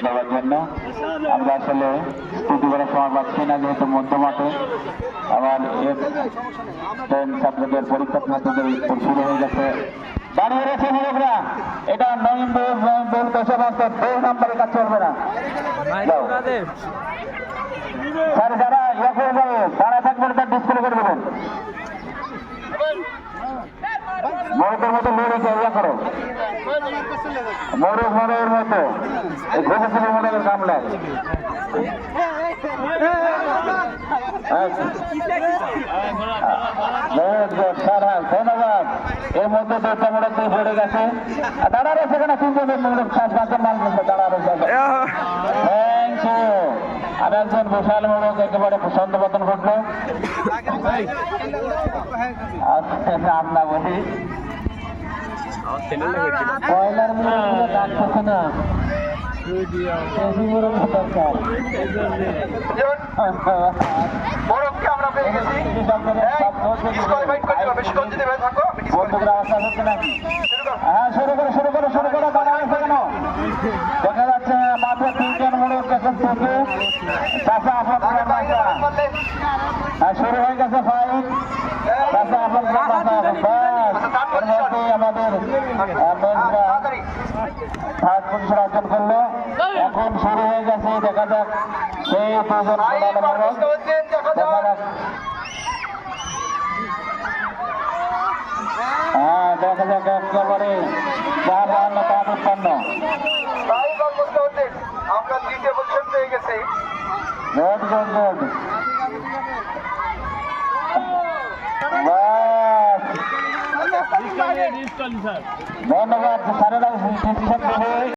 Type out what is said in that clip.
দেওয়ার জন্য। আমরা আসলে স্তুতি করার সময় পাচ্ছি না, যেহেতু মধ্যমাঠে আবার ছাত্রদের পরীক্ষা ছাত্রদের শুরু হয়ে গেছে। দাঁড়িয়ে রয়েছে মুরব্বরা, এটা নয়ন বেল দশে বাস্তব 2 নম্বরের কাজ চলবে না। স্যার যারা ইয়া করে যাবে তারা থাকবেন, তার ডিসপ্লে করে দেবেন। মরকের মতো লড়েছে ইয়া করো, মরের মতো ঘুষেছিল মনের কামলায়। ধন্যবাদ। এর মধ্যে 2টা মোড়ক পড়ে গেছে, দাঁড়া রয়েছে এখানে 3 জনের পাঁচজন মাল দাঁড়া রয়েছে। Thank you. আর একজন বিশাল মোড়ক একেবারে ছন্দপতন ঘটলো। নাম না বলি পয়লার মোড়ক ডাকতেছে না, দেখা যাচ্ছে মাত্র 3 জন মোড়ক এখন থেকে শুরু হয়ে গেছে ফাইট। আমাদের থার্ড পজিশন অর্জন করলো। এখন শুরু হয়ে গেছে, দেখা যাক সেই 2 জন দেখা যাক। হ্যাঁ, দেখা যাক একেবারে যা বাহান্ন তা 55। আমরা 3টে পজিশন পেয়ে গেছি। Good good good. ধন্যবাদ স্যারেরা ডিসিশন দেবে।